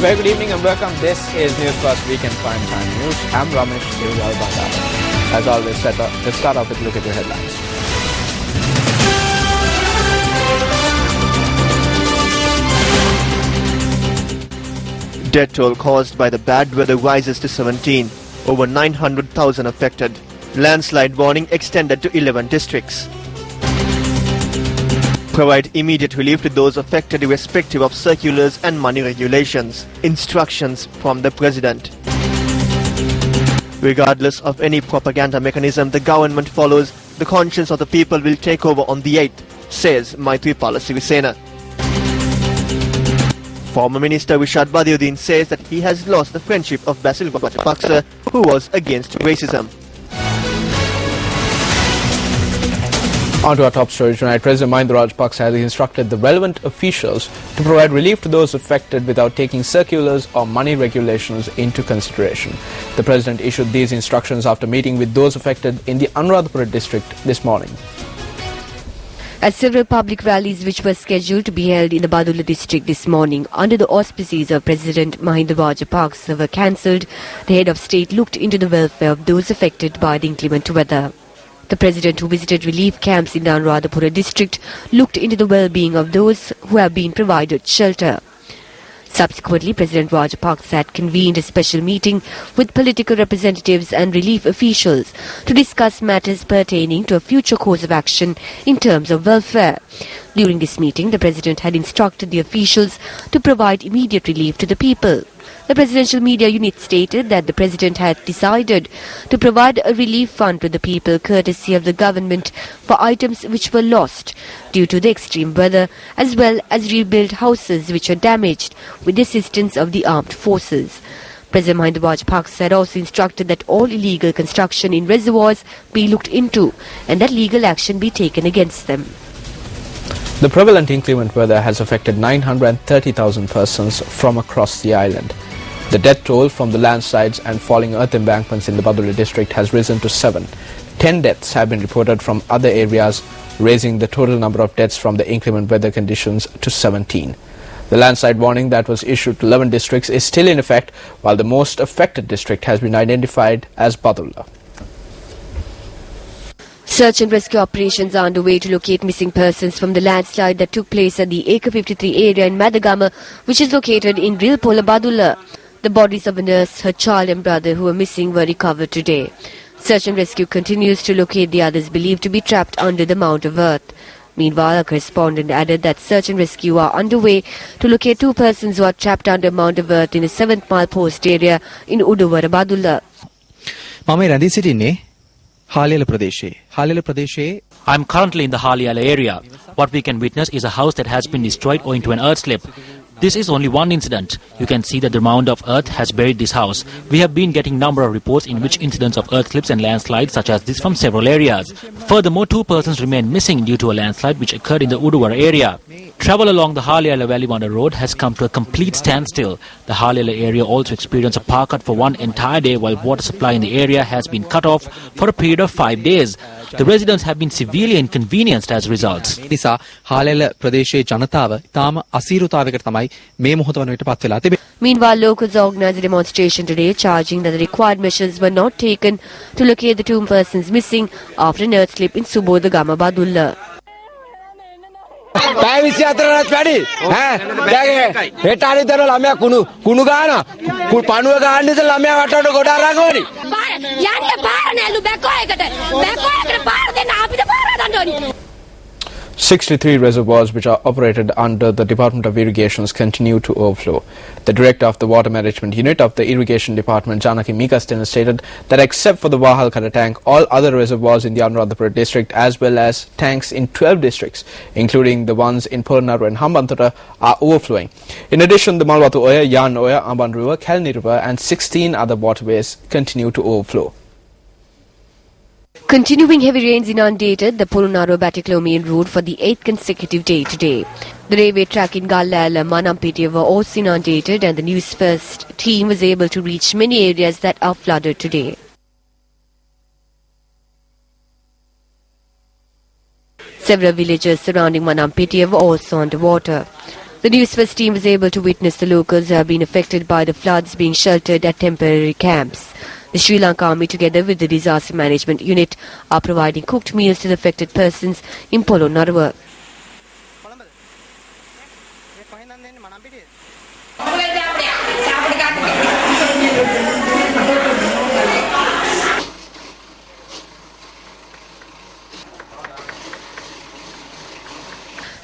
very good evening and welcome. This is Newsfirst Weekend Primetime News. I'm Ramesh. As always, let's start off with a look at your headlines. Death toll caused by the bad weather rises to 17. Over 900,000 affected. Landslide warning extended to 11 districts. Provide immediate relief to those affected irrespective of circulars and money regulations. Instructions from the President. Regardless of any propaganda mechanism the government follows, the conscience of the people will take over on the 8th, says Maithripala Sirisena. Former Minister Rishad Badiuddin says that he has lost the friendship of Basil Rajapaksa, who was against racism. On to our top story tonight. President Mahinda Rajapaksa has instructed the relevant officials to provide relief to those affected without taking circulars or money regulations into consideration. The President issued these instructions after meeting with those affected in the Anuradhapura district this morning. As several public rallies which were scheduled to be held in the Badulla district this morning under the auspices of President Mahinda Rajapaksa were cancelled, the head of state looked into the welfare of those affected by the inclement weather. The President, who visited relief camps in the Anuradhapura district, looked into the well-being of those who have been provided shelter. Subsequently, President Rajapaksa had convened a special meeting with political representatives and relief officials to discuss matters pertaining to a future course of action in terms of welfare. During this meeting, the President had instructed the officials to provide immediate relief to the people. The presidential media unit stated that the President had decided to provide a relief fund to the people courtesy of the government for items which were lost due to the extreme weather, as well as rebuild houses which were damaged with the assistance of the armed forces. President Mahinda Rajapaksa had also instructed that all illegal construction in reservoirs be looked into and that legal action be taken against them. The prevalent inclement weather has affected 930,000 persons from across the island. The death toll from the landslides and falling earth embankments in the Badulla district has risen to 7. 10 deaths have been reported from other areas, raising the total number of deaths from the inclement weather conditions to 17. The landslide warning that was issued to 11 districts is still in effect, while the most affected district has been identified as Badulla. Search and rescue operations are underway to locate missing persons from the landslide that took place at the Acre 53 area in Madagama, which is located in Rilpola, Badulla. The bodies of a nurse, her child and brother who were missing were recovered today. Search and rescue continues to locate the others believed to be trapped under the mound of earth. Meanwhile, a correspondent added that search and rescue are underway to locate 2 persons who are trapped under a mound of earth in the 7th mile post area in Udawara, Badulla. I'm currently in the Haliala area. What we can witness is a house that has been destroyed owing to an earth slip. This is only one incident. You can see that the mound of earth has buried this house. We have been getting number of reports in which incidents of earth slips and landslides such as this from several areas. Furthermore, 2 persons remain missing due to a landslide which occurred in the Udawara area. Travel along the Haliala Valley Road has come to a complete standstill. The Haliala area also experienced a power cut for one entire day, while water supply in the area has been cut off for a period of 5 days. The residents have been severely inconvenienced as a result. Meanwhile, locals organised a demonstration today charging that the required measures were not taken to locate the 2 persons missing after an earth slip in Subodagama, Badulla. Yaniya 63 reservoirs which are operated under the Department of Irrigations continue to overflow. The Director of the Water Management Unit of the Irrigation Department, Janaki Mikastin, stated that except for the Wahalkada tank, all other reservoirs in the Anuradhapura district as well as tanks in 12 districts, including the ones in Polnaru and Hambantota, are overflowing. In addition, the Malwatu Oya, Yan Oya, Amban River, Kalni River and 16 other waterways continue to overflow. Continuing heavy rains inundated the Polonnaru-Batticaloa main road for the 8th consecutive day today. The railway track in Gallala, Manampete were also inundated and the Newsfirst team was able to reach many areas that are flooded today. Several villages surrounding Manampete were also underwater. The Newsfirst team was able to witness the locals who have been affected by the floods being sheltered at temporary camps. The Sri Lanka Army, together with the Disaster Management Unit, are providing cooked meals to the affected persons in Polo Narwa.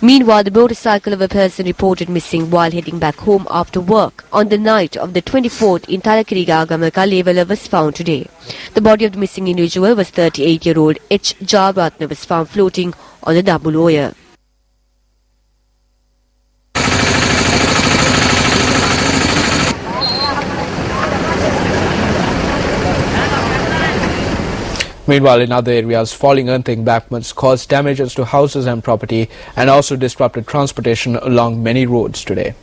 Meanwhile, the motorcycle of a person reported missing while heading back home after work on the night of the 24th in Talakiriga Kalevala was found today. The body of the missing individual was 38-year-old H. Jaratna was found floating on the double oar. Meanwhile, in other areas, falling earth embankments caused damages to houses and property and also disrupted transportation along many roads today.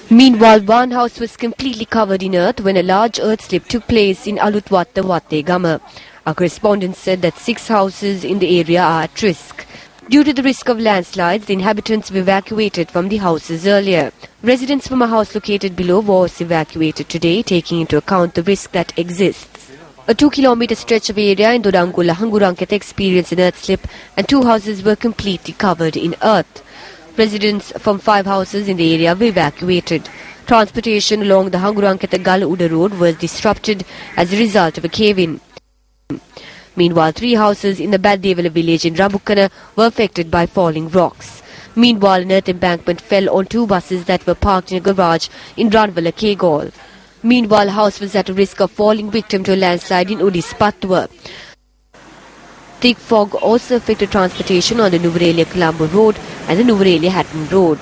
Meanwhile, one house was completely covered in earth when a large earth slip took place in Alutwatta Watte Gama. Our correspondent said that 6 houses in the area are at risk. Due to the risk of landslides, the inhabitants were evacuated from the houses earlier. Residents from a house located below was evacuated today, taking into account the risk that exists. A 2-kilometer stretch of area in Dodangula Hanguranketa experienced an earth slip and 2 houses were completely covered in earth. Residents from 5 houses in the area were evacuated. Transportation along the Hanguranketa Gala-Uda road was disrupted as a result of a cave-in. Meanwhile, 3 houses in the Baddevala village in Rabukkana were affected by falling rocks. Meanwhile, an earth embankment fell on 2 buses that were parked in a garage in Ranvala Kegol. Meanwhile, a house was at a risk of falling victim to a landslide in Udis Patwa. Thick fog also affected transportation on the Nuvarelia-Colombo Road and the Nuvarelia-Hatton Road.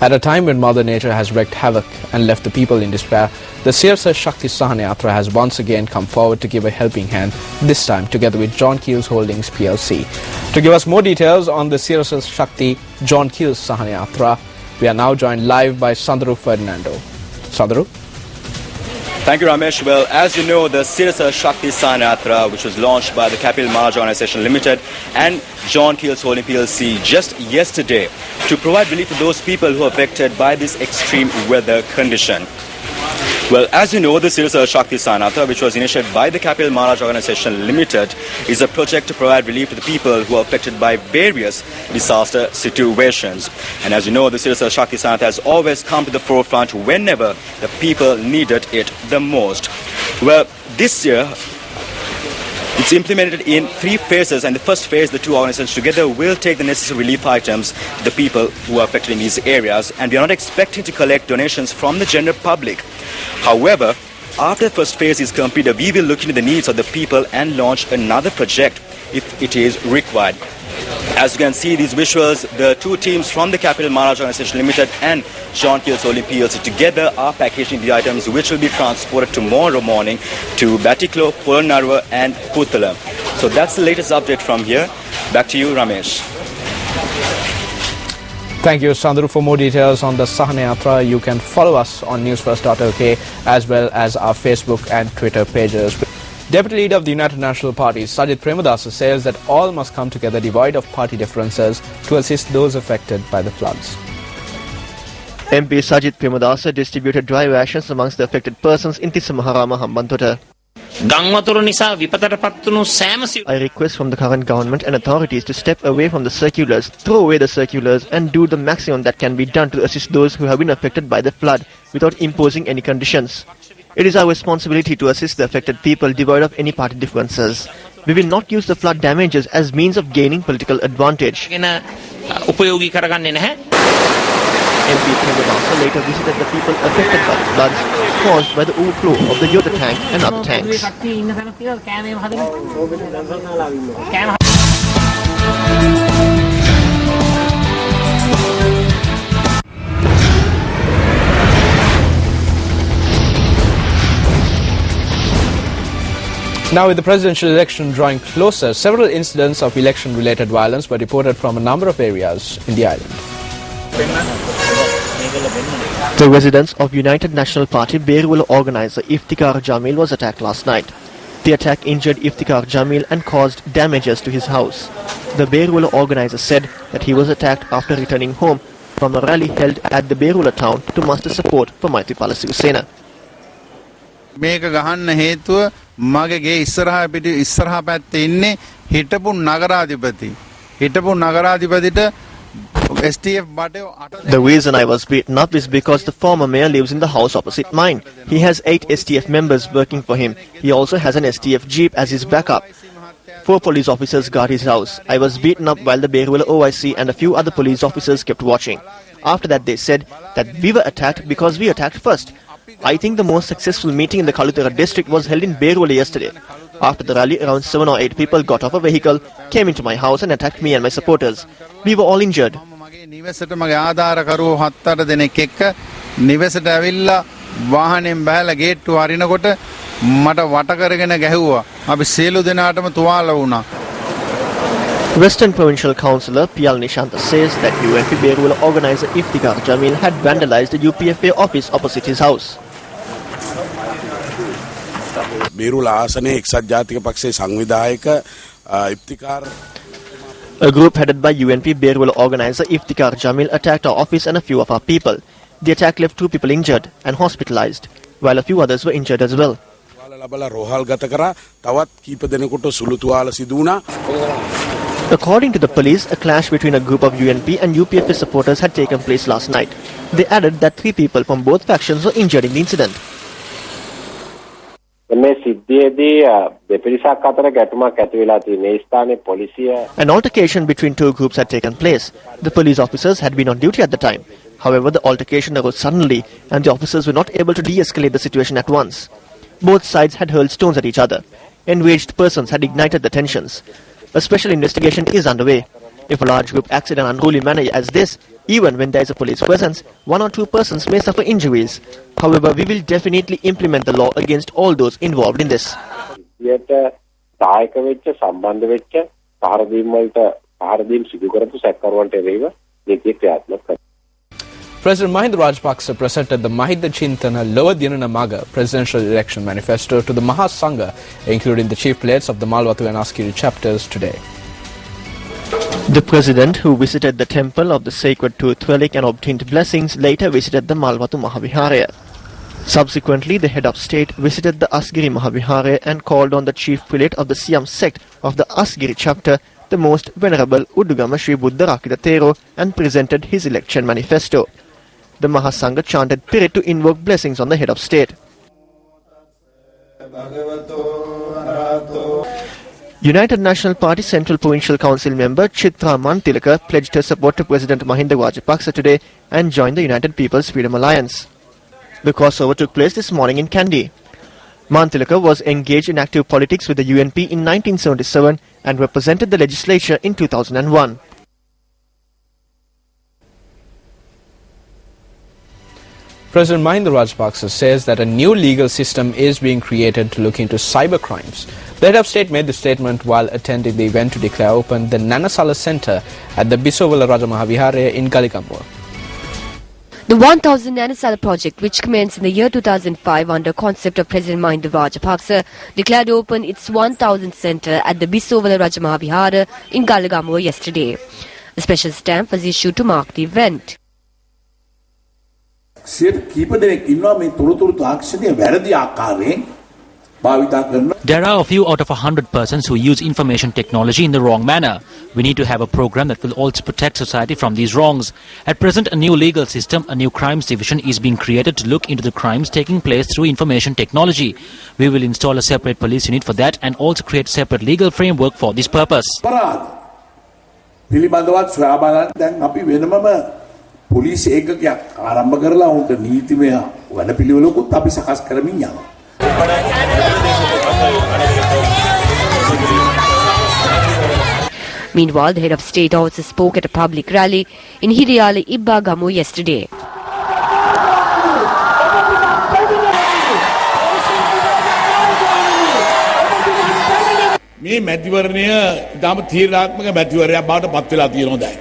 At a time when Mother Nature has wreaked havoc and left the people in despair, the Sirsa Shakti Sahanayatra has once again come forward to give a helping hand, this time together with John Keels Holdings PLC. To give us more details on the Sirsa Shakti John Keels Sahanayatra, we are now joined live by Sandru Ferdinando. Sandru? Thank you, Ramesh. Well, as you know, the Sirsa Shakti Sahanayatra, which was launched by the Kapil Maharaj Organization Limited and John Keels Holding PLC just yesterday to provide relief to those people who are affected by this extreme weather condition. Well, as you know, the Sirsa Shakti Sahanayatra, which was initiated by the Kapil Maharaj Organization Limited, is a project to provide relief to the people who are affected by various disaster situations. And as you know, the Sirsa Shakti Sahanayatra has always come to the forefront whenever the people needed it the most. Well, this year, it's implemented in 3 phases, and the first phase, the 2 organizations together will take the necessary relief items to the people who are affected in these areas, and we are not expecting to collect donations from the general public. However, after the first phase is completed, we will look into the needs of the people and launch another project if it is required. As you can see these visuals, the 2 teams from the Kapil Maharaj Organization Limited and John Keels Holding PLC together are packaging the items which will be transported tomorrow morning to Batiklo, Polonarwa and Puthala. So that's the latest update from here. Back to you, Ramesh. Thank you, Sandru. For more details on the Sahanayatra, you can follow us on Newsfirst.lk as well as our Facebook and Twitter pages. Deputy Leader of the United National Party, Sajid Premadasa, says that all must come together devoid of party differences to assist those affected by the floods. MP Sajid Premadasa distributed dry rations amongst the affected persons in Tisamaharama Hambantota. I request from the current government and authorities to step away from the circulars, throw away the circulars and do the maximum that can be done to assist those who have been affected by the flood without imposing any conditions. It is our responsibility to assist the affected people devoid of any party differences. We will not use the flood damages as means of gaining political advantage. MP Premadasa later visited the people affected by the floods caused by the overflow of the Yoda tank and other tanks. Now, with the presidential election drawing closer, several incidents of election-related violence were reported from a number of areas in the island. The residence of United National Party Berwala organizer Iftikhar Jamil was attacked last night. The attack injured Iftikhar Jamil and caused damages to his house. The Berula organizer said that he was attacked after returning home from a rally held at the Berula town to muster support for Maithripala Sirisena. මේක ගහන්න හේතුව මගේ ගේ ඉස්සරහා පැත්තේ ඉන්නේ හිටපු නගරාධිපතිට STF බඩේ The reason I was beaten up is because the former mayor lives in the house opposite mine. He has 8 STF members working for him. He also has an STF jeep as his backup. 4 police officers guard his house. I was beaten up while the Berula OIC and a few other police officers kept watching. After that they said that we were attacked because we attacked first. I think the most successful meeting in the Kalutara district was held in Berula yesterday. After the rally, around 7 or 8 people got off a vehicle, came into my house and attacked me and my supporters. We were all injured. නිවසට මගේ ආධාරකරුවෝ 7-8 දෙනෙක් එක්ක නිවසට ඇවිල්ලා වාහනයෙන් බහැලා ගේට්ටුව අරිනකොට මට වට කරගෙන ගැහුවා. අපි සියලු දෙනාටම තුවාල වුණා. Western Provincial Councillor Piyal Nishanta says that UNP Berula organizer Iftikhar Jamil had vandalized the UPFA office opposite his house. Berula ආසනයේ එක්සත් ජාතික පක්ෂයේ සංවිධායක ඉෆ්තිකාර් A group headed by UNP Berula organizer Iftikhar Jamil attacked our office and a few of our people. The attack left 2 people injured and hospitalized, while a few others were injured as well. According to the police, a clash between a group of UNP and UPFA supporters had taken place last night. They added that 3 people from both factions were injured in the incident. An altercation between 2 groups had taken place. The police officers had been on duty at the time. However, the altercation arose suddenly and the officers were not able to de-escalate the situation at once. Both sides had hurled stones at each other. Enraged persons had ignited the tensions. A special investigation is underway. If a large group acts in an unruly manner as this, even when there is a police presence, 1 or 2 persons may suffer injuries. However, we will definitely implement the law against all those involved in this. President Mahinda Rajapaksa presented the Mahida Chintana Lower Dinana Maga presidential election manifesto to the Mahasangha, including the chief players of the Malwatu and Askiri chapters today. The president, who visited the temple of the sacred tooth relic and obtained blessings, later visited the Malwatu Mahaviharaya. Subsequently, the head of state visited the Asgiri Mahaviharaya and called on the chief prelate of the Siam sect of the Asgiri chapter, the most venerable Udugama Sri Buddha Rakita Thero, and presented his election manifesto. The Mahasangha chanted Pirit to invoke blessings on the head of state. United National Party Central Provincial Council member Chitra Mantilaka pledged her support to President Mahinda Rajapaksa today and joined the United People's Freedom Alliance. The crossover took place this morning in Kandy. Mantilaka was engaged in active politics with the UNP in 1977 and represented the legislature in 2001. President Mahinda Rajapaksa says that a new legal system is being created to look into cyber crimes. The head of state made the statement while attending the event to declare open the Nanasala Centre at the Bisovala Raja Mahaviharaya in Galikamur. The 1000 Nanasala project, which commenced in the year 2005 under concept of President Mahinda Rajapaksa, declared open its 1000th centre at the Bisovala Raja Mahaviharaya in Galikamur yesterday. A special stamp was issued to mark the event. There are a few out of 100 persons who use information technology in the wrong manner. We need to have a program that will also protect society from these wrongs. At present, a new legal system, a new crimes division is being created to look into the crimes taking place through information technology. We will install a separate police unit for that and also create a separate legal framework for this purpose. police ඒකකයක් ආරම්භ කරලා උන්ට නීතිමය වැඩපිළිවෙලකුත් අපි සකස් කරමින් යනවා. Meanwhile, the head of state also spoke at a public rally in Hiriyala Ibbagamu yesterday. මේ මැතිවරණය ඉතාම තීරණාත්මක මැතිවරණයක් බවට පත් වෙලා තියෙනවා දැන්.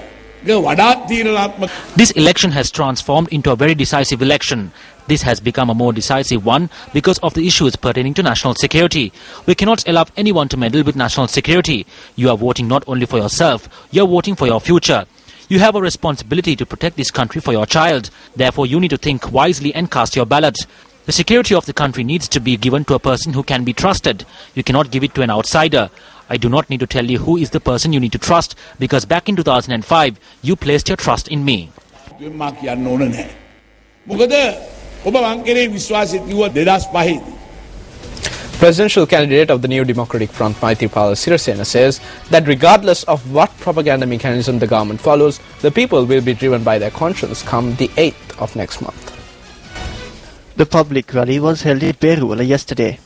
වඩාත් තීරණාත්මක. This election has transformed into a very decisive election. This has become a more decisive one because of the issues pertaining to national security. We cannot allow anyone to meddle with national security. You are voting not only for yourself, you are voting for your future. You have a responsibility to protect this country for your child. Therefore, you need to think wisely and cast your ballot. The security of the country needs to be given to a person who can be trusted. You cannot give it to an outsider. I do not need to tell you who is the person you need to trust, because back in 2005, you placed your trust in me. මා කියන්න ඕන නැහැ. මොකද ඔබ මං කෙරේ විශ්වාසය තියුවා 2005 දී. Presidential candidate of the New Democratic Front, Maithripala Sirisena, says that regardless of what propaganda mechanism the government follows, the people will be driven by their conscience come the 8th of next month. The public rally was held in Perula yesterday.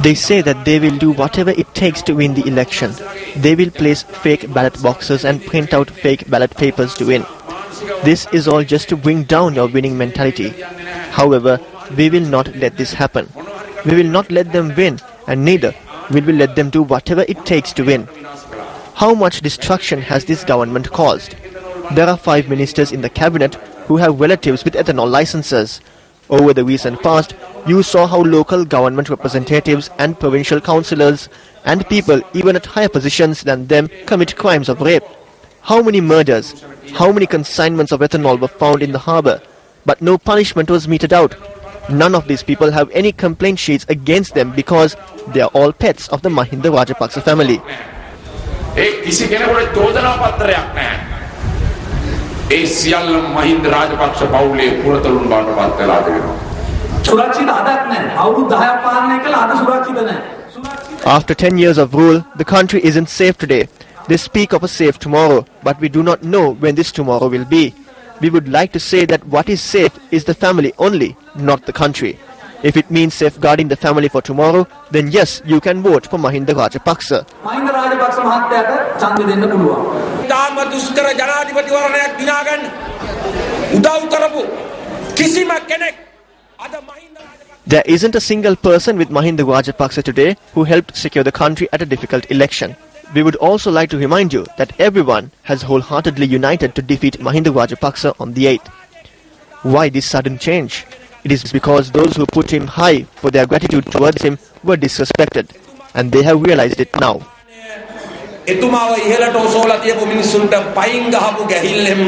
They say that they will do whatever it takes to win the election. They will place fake ballot boxes and print out fake ballot papers to win. This is all just to bring down your winning mentality. However, we will not let this happen. We will not let them win, and neither will we let them do whatever it takes to win. How much destruction has this government caused? There are 5 ministers in the cabinet who have relatives with ethanol licenses. Over the recent past, you saw how local government representatives and provincial councillors and people even at higher positions than them commit crimes of rape. How many murders, how many consignments of ethanol were found in the harbour, but no punishment was meted out. None of these people have any complaint sheets against them because they are all pets of the Mahinda Rajapaksa family. After 10 years of rule, the country isn't safe today. They speak of a safe tomorrow, but we do not know when this tomorrow will be. We would like to say that what is safe is the family only, not the country. If it means safeguarding the family for tomorrow, then yes, you can vote for Mahinda Rajapaksa. Mahinda Rajapaksa mahathayata ඡන්දෙ දෙන්න පුළුවන්. තාම දුෂ්කර ජනාධිපතිවරණයක් දිනාගන්න උදව් කරපු කිසිම කෙනෙක් අද Mahinda There isn't a single person with Mahinda Rajapaksa today who helped secure the country at a difficult election. We would also like to remind you that everyone has wholeheartedly united to defeat Mahinda Rajapaksa on the 8th. Why this sudden change? It is because those who put him high for their gratitude towards him were disrespected, and they have realized it now. එතුමාව ඉහළට ඔසවලා තියපු මිනිස්සුන්ට පයින් ගහපු ගැහිල්ලෙම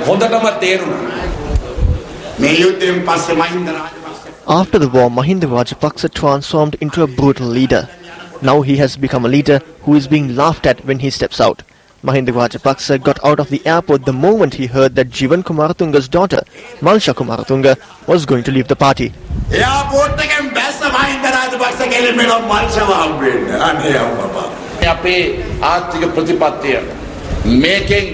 හොඳටම තේරුණා. මේ යුද්ධයෙන් පස්සේ Mahinda After the war, Mahinda Rajapaksa transformed into a brutal leader. Now he has become a leader who is being laughed at when he steps out. Mahinda Rajapaksa got out of the airport the moment he heard that Jivan Kumaratunga's daughter, Malsha Kumaratunga, was going to leave the party. Airport එකෙන් බැස්ස මහින්ද රාජපක්ෂ කෙලින්ම මල්ෂව හම්බෙන්න. අනේ අප්පා. අපේ ආර්ථික ප්‍රතිපත්තිය මේකෙන්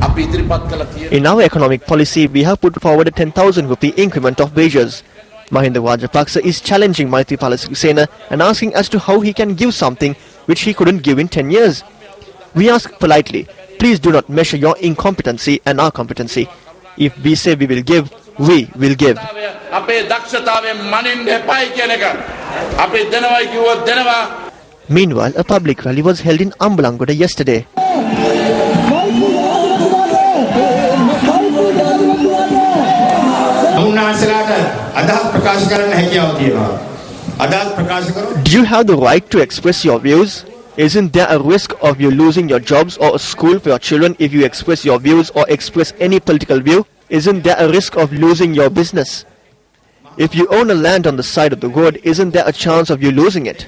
අපි ඉදිරිපත් කළ තියෙන. In our economic policy, we have put forward a 10,000 rupee increment of wages. Mahinda Rajapaksa is challenging Maithripala Sirisena and asking as to how he can give something which he couldn't give in 10 years. We ask politely, please do not measure your incompetency and our competency. If we say we will give, we will give. Meanwhile, a public rally was held in Ambalangoda yesterday. Do you have the right to express your views? Isn't there a risk of you losing your jobs or a school for your children if you express your views or express any political view? Isn't there a risk of losing your business? If you own a land on the side of the road, isn't there a chance of you losing it?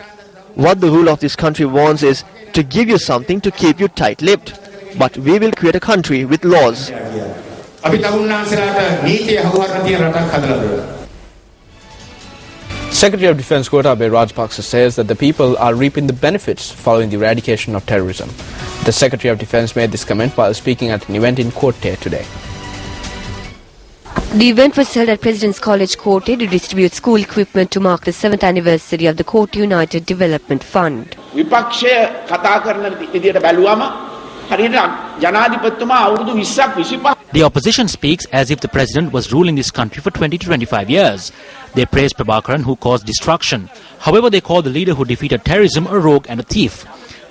What the rule of this country wants is to give you something to keep you tight-lipped. But we will create a country with laws. Secretary of Defence Gotabaya Rajapaksa says that the people are reaping the benefits following the eradication of terrorism. The Secretary of Defence made this comment while speaking at an event in Kotte today. The event was held at President's College, Kotte, to distribute school equipment to mark the 7th anniversary of the Kotte United Development Fund. විපක්ෂය කතා කරන විදියට බැලුවම හරියට ජනාධිපතිතුමා අවුරුදු 20ක් 25 The opposition speaks as if the president was ruling this country for 20 to 25 years. They praise Prabhakaran, who caused destruction. However, they call the leader who defeated terrorism a rogue and a thief.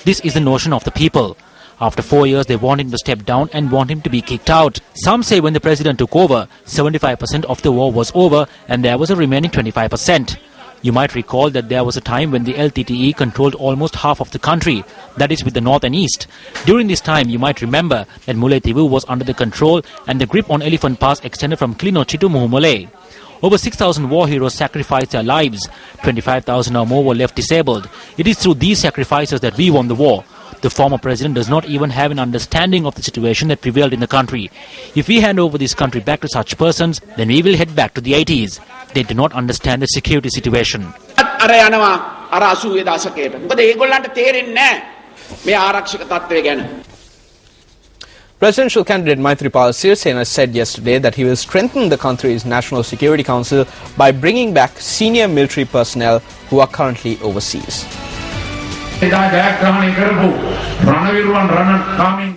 This is the notion of the people. After 4 years, they want him to step down and want him to be kicked out. Some say when the president took over, 75% of the war was over and there was a remaining 25%. You might recall that there was a time when the LTTE controlled almost half of the country, that is with the north and east. During this time, you might remember that Mullaitivu was under the control and the grip on Elephant Pass extended from Kilinochchi to Muhumole. Over 6,000 war heroes sacrificed their lives. 25,000 or more were left disabled. It is through these sacrifices that we won the war. The former president does not even have an understanding of the situation that prevailed in the country. If we hand over this country back to such persons, then we will head back to the 80s. They do not understand the security situation. අර යනවා අර 80 දශකයට. මොකද ඒගොල්ලන්ට තේරෙන්නේ නැහැ මේ ආරක්ෂක තත්ත්වය ගැන. Presidential candidate Maithripala Sirisena said yesterday that he will strengthen the country's National Security Council by bringing back senior military personnel who are currently overseas.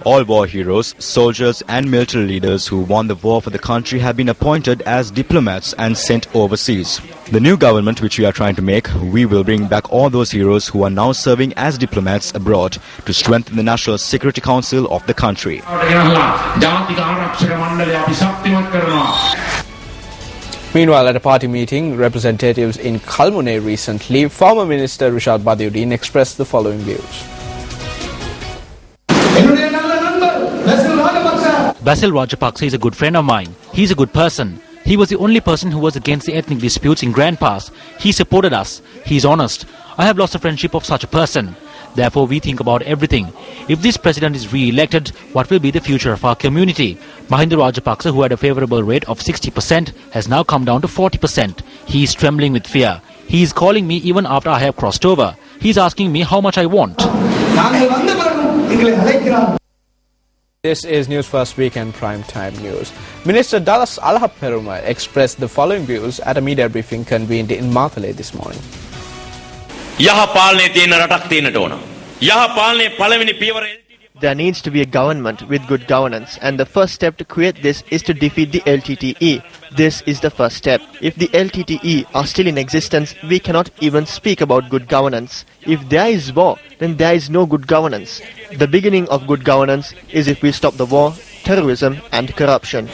All war heroes, soldiers and military leaders who won the war for the country have been appointed as diplomats and sent overseas. The new government which we are trying to make, we will bring back all those heroes who are now serving as diplomats abroad to strengthen the National Security Council of the country. Meanwhile, at a party meeting, representatives in Kalmune recently, former Minister Rishad Badiuddin expressed the following views. Basil Rajapaksa is a good friend of mine. He is a good person. He was the only person who was against the ethnic disputes in Grand Pass. He supported us. He is honest. I have lost the friendship of such a person. Therefore, we think about everything. If this president is re-elected, what will be the future of our community? Mahinda Rajapaksa, who had a favourable rate of 60%, has now come down to 40%. He is trembling with fear. He is calling me even after I have crossed over. He is asking me how much I want. This is News First Weekend Prime Time News. Minister Dallas Alhap Peruma expressed the following views at a media briefing convened in Matale this morning. There needs to be a government with good governance, and the first step to create this is to defeat the LTTE. This is the first step. If the LTTE are still in existence, we cannot even speak about good governance. If there is war, then there is no good governance. The beginning of good governance is if we stop the war, terrorism and corruption.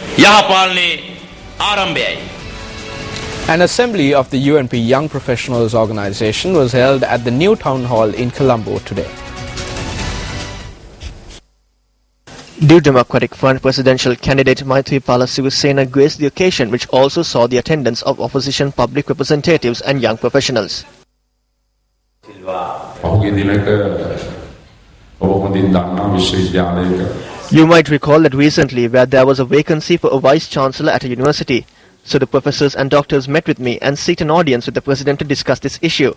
An assembly of the UNP Young Professionals Organization was held at the new town hall in Colombo today. New Democratic Front presidential candidate Maithripala Sirisena graced the occasion, which also saw the attendance of opposition public representatives and young professionals. You might recall that recently where there was a vacancy for a vice-chancellor at a university. So the professors and doctors met with me and sought an audience with the president to discuss this issue.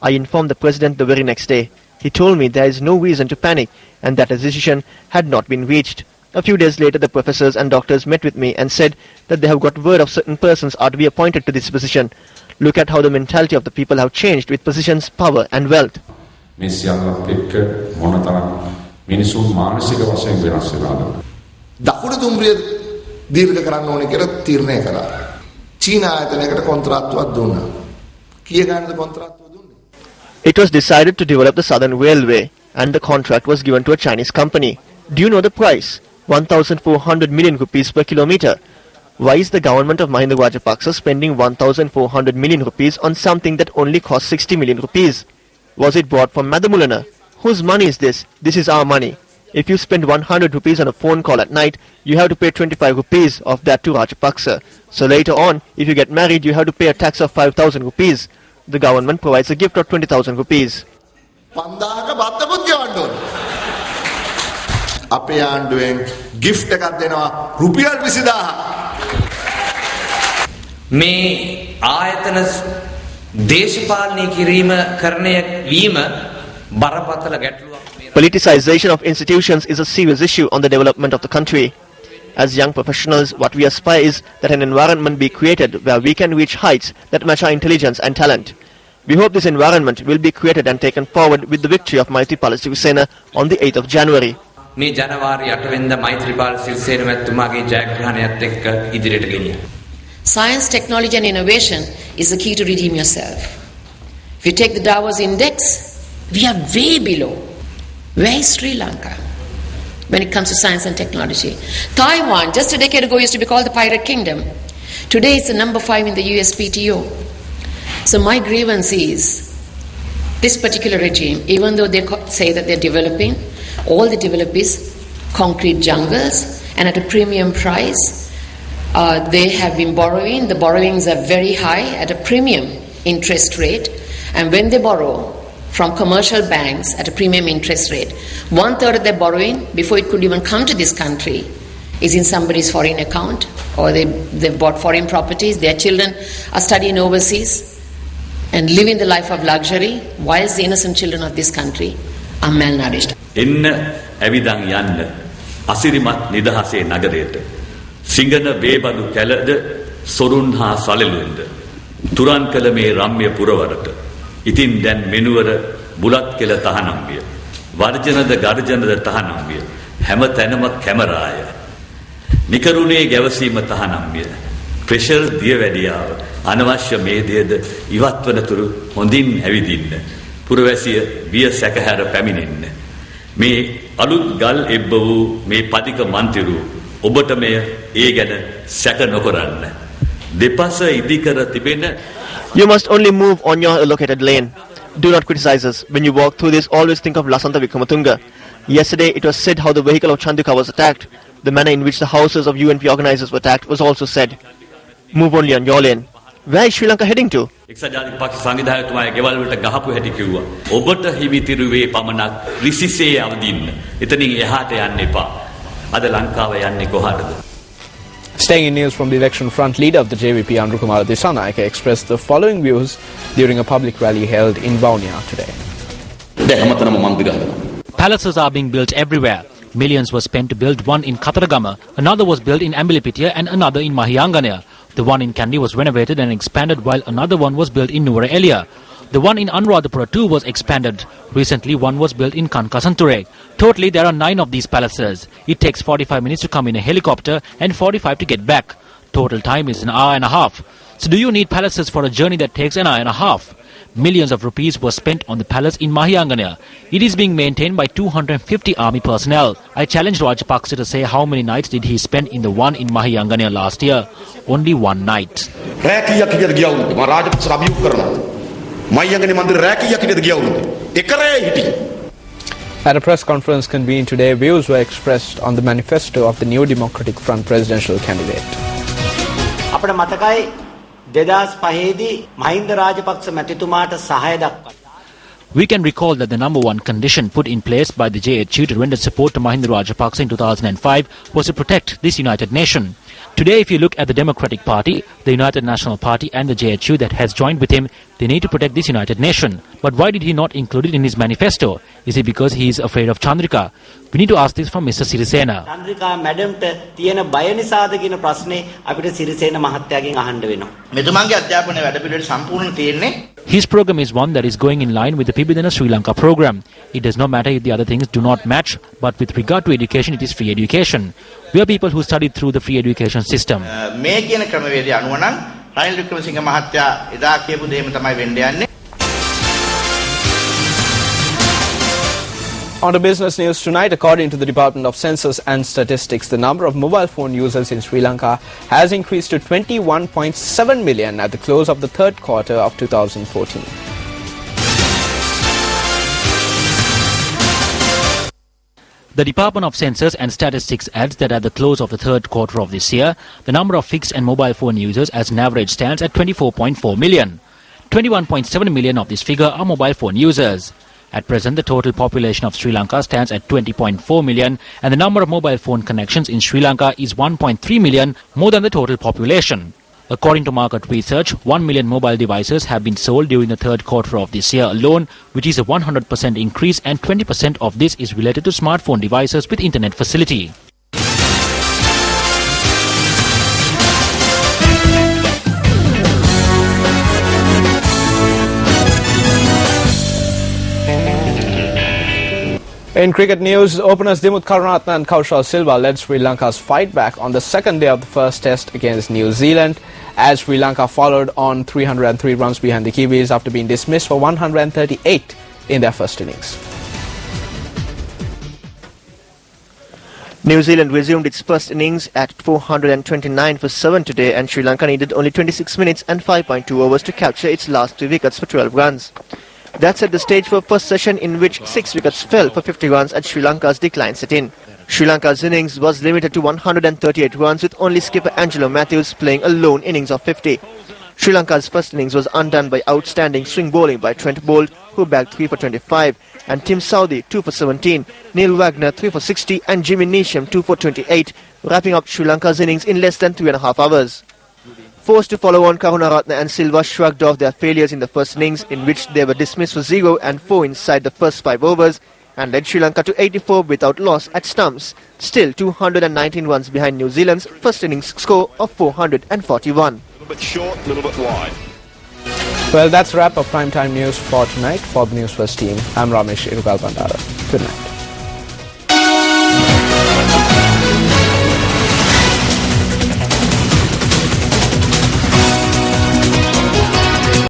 I informed the president the very next day. He told me there is no reason to panic and that a decision had not been reached. A few days later, the professors and doctors met with me and said that they have got word of certain persons are to be appointed to this position. Look at how the mentality of the people have changed with positions, power and wealth. දීර්ඝ කරන්න ඕනේ කියලා තීරණය කළා. චීන ආයතනයකට කොන්ත්‍රාත්තුවක් දුන්නා. කීය ගන්නද කොන්ත්‍රාත්තුව දුන්නේ? It was decided to develop the Southern Railway and the contract was given to a Chinese company. Do you know the price? 1,400 million rupees per kilometer. Why is the government of Mahinda Rajapaksa spending 1,400 million rupees on something that only costs 60 million rupees? Was it bought from Madamulana? Whose money is this? This is our money. If you spend 100 rupees on a phone call at night, you have to pay 25 rupees of that to Rajapaksa. So later on, if you get married, you have to pay a tax of 5,000 rupees. The government provides a gift of 20,000 rupees. අපේ ආණ්ඩුවෙන් gift එකක් දෙනවා රුපියල් 20000. මේ ආයතන දේශපාලනය කිරීම කරණය වීම බරපතල ගැටලුවක්. Politicization of institutions is a serious issue on the development of the country. As young professionals, what we aspire is that an environment be created where we can reach heights that match our intelligence and talent. We hope this environment will be created and taken forward with the victory of Maithripala Sirisena on the 8th of January. මේ ජනවාරි 8 වෙනිදා මෛත්‍රීපාල සිරිසේන මැතිතුමාගේ ජයග්‍රහණයත් එක්ක ඉදිරියට ගෙනියන්න. Science, technology and innovation is the key to redeem yourself. If you take the Davos Index, we are way below. Where is Sri Lanka when it comes to science and technology? Taiwan, just a decade ago, used to be called the Pirate Kingdom. Today it's the number 5 in the USPTO. So my grievance is, this particular regime, even though they say that they're developing, all they develop is concrete jungles and at a premium price. They have been borrowing. The borrowings are very high at a premium interest rate. And when they borrow from commercial banks at a premium interest rate, 1/3 of their borrowing, before it could even come to this country, is in somebody's foreign account, or they've bought foreign properties. Their children are studying overseas and living the life of luxury, whilst the innocent children of this country are malnourished. එන්න ඇවිදන් යන්න අසිරිමත් නිදහසේ නගරයට සිංගන වේබඳු කැලද සොරුන් හා සලෙලුන්ද තුරන් කළ මේ රම්‍ය පුරවරට ඉතින් දැන් මෙනුවර බුලත් කෙල තහනම් විය වර්ජනද ගර්ජනද තහනම් විය හැම තැනම කැමරාය නිකරුණේ ගැවසීම තහනම් විය ප්‍රෙෂර් දියවැඩියාව අනවශ්‍ය මේදයද ඉවත් වනතුරු හොඳින් ඇවිදින්න පුරවැසිය බිය සැකහැර පැමිණෙන්න මේ අලුත් ගල් එබ්බ වූ මේ පදික මන්තිරු ඔබට මෙය ඒ ගැන සැක නොකරන්න දෙපස ඉදිකර තිබෙන. You must only move on your allocated lane. Do not criticize us. When you walk through this, always think of Lasantha Wickrematunge. Yesterday it was said how the vehicle of Chandrika was attacked. The manner in which the houses of UNP organizers were attacked was also said. Move only on your lane. Where is Sri Lanka heading to? එක්සත් ජාතික පක්ෂ සංවිධායකතුමාගේ ගෙවල් වලට ගහපු හැටි කිව්වා. ඔබට හිමි තිරුවේ පමණක් රිසිසේ අවදින්න. එතනින් එහාට යන්න එපා. අද ලංකාව යන්නේ කොහාටද? Staying in news from the election front, leader of the JVP, Andrukumara Dissanayake, expressed the following views during a public rally held in Vaunia today. Palaces are being built everywhere. Millions were spent to build one in Kataragama, another was built in Ambilipitia and another in Mahiangana. The one in Kandy was renovated and expanded while another one was built in Nuwara Eliya. The one in Anuradhapura too was expanded. Recently one was built in Kankasanture. Totally there are 9 of these palaces. It takes 45 minutes to come in a helicopter and 45 to get back. Total time is an hour and a half. So do you need palaces for a journey that takes an hour and a half? Millions of rupees were spent on the palace in Mahiangana. It is being maintained by 250 army personnel. I challenged Rajapaksa to say how many nights did he spend in the one in Mahiangana last year. Only one night. At a press conference convened today, views were expressed on the manifesto of the New Democratic Front presidential candidate. අපිට මතකයි 2005 දී මහින්ද රාජපක්ෂ මැතිතුමාට සහාය දක්වන්න. We can recall that the number one condition put in place by the JHU to render support to Mahinda Rajapaksa in 2005 was to protect this united nation. Today, if you look at the Democratic Party, the United National Party and the JHU that has joined with him, they need to protect this united nation. But why did he not include it in his manifesto? Is it because he is afraid of Chandrika? We need to ask this from Mr. Sirisena. Chandrika madamට තියෙන බය නිසාද කියන ප්‍රශ්නේ අපිට සිරිසේන මහත්තයාගෙන් අහන්න වෙනවා. මෙතුමාගේ අධ්‍යාපන වැඩපිළිවෙල සම්පූර්ණ තියෙන්නේ. His program is one that is going in line with the Pibidana Sri Lanka program. It does not matter if the other things do not match, but with regard to education, it is free education. We are people who studied through the free education system. මේ කියන ක්‍රමවේදය අනුව නම් රනිල් වික්‍රමසිංහ මහත්තයා එදා කියපු දෙයම තමයි වෙන්න යන්නේ. On to business news tonight, according to the Department of Census and Statistics, the number of mobile phone users in Sri Lanka has increased to 21.7 million at the close of the third quarter of 2014. The Department of Census and Statistics adds that at the close of the third quarter of this year, the number of fixed and mobile phone users as an average stands at 24.4 million. 21.7 million of this figure are mobile phone users. At present, the total population of Sri Lanka stands at 20.4 million and the number of mobile phone connections in Sri Lanka is 1.3 million, more than the total population. According to market research, 1 million mobile devices have been sold during the third quarter of this year alone, which is a 100% increase, and 20% of this is related to smartphone devices with internet facility. In cricket news, openers Dimuth Karunaratne and Kaushal Silva led Sri Lanka's fight back on the second day of the first test against New Zealand, as Sri Lanka followed on 303 runs behind the Kiwis after being dismissed for 138 in their first innings. New Zealand resumed its first innings at 429 for 7 today, and Sri Lanka needed only 26 minutes and 5.2 overs to capture its last 2 wickets for 12 runs. That set the stage for a first session in which 6 wickets fell for 50 runs and Sri Lanka's decline set in. Sri Lanka's innings was limited to 138 runs, with only skipper Angelo Matthews playing a lone innings of 50. Sri Lanka's first innings was undone by outstanding swing bowling by Trent Boult, who bagged 3 for 25, and Tim Southee 2 for 17, Neil Wagner 3 for 60 and Jimmy Neesham 2 for 28, wrapping up Sri Lanka's innings in less than 3.5 hours. Forced to follow on, Karunaratne and Silva shrugged off their failures in the first innings, in which they were dismissed for 0 and 4 inside the first 5 overs, and led Sri Lanka to 84 without loss at stumps, still 219 runs behind New Zealand's first innings score of 441. A little bit short, a little bit wide. Well, that's a wrap of primetime news for tonight. For the Newsfirst team, I'm Ramesh Irugal Bandara. Good night.